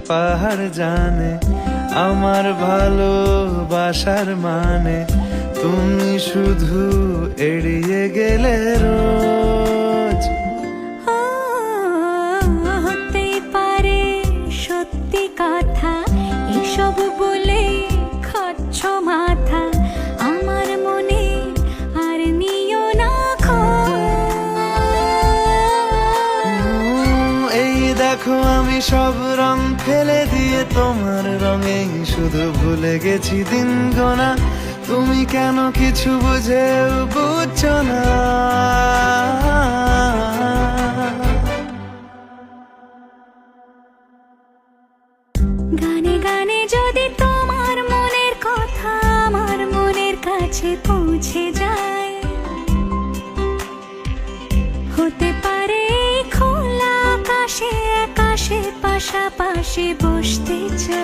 পাহাড় জানে আমার ভালোবাসার মানে। তুমি শুধু এড়িয়ে গেলে রোজ। হতে পারে সত্যি কথা, এসব বলে খাচ্ছ মাথা। আমার মনে আর নিও না এই দেখো আমি সব রং ফেলে দিয়ে তোমার রঙেই শুধু ভুলে গেছি দিন গোনা। তুমি কেন কিছু বুঝছো না? গানে গানে যদি তোমার মনের কথা আমার মনের কাছে পৌঁছে যায়, হতে পারে খোলা আকাশে আকাশে পাশাপাশি বসতে চাই।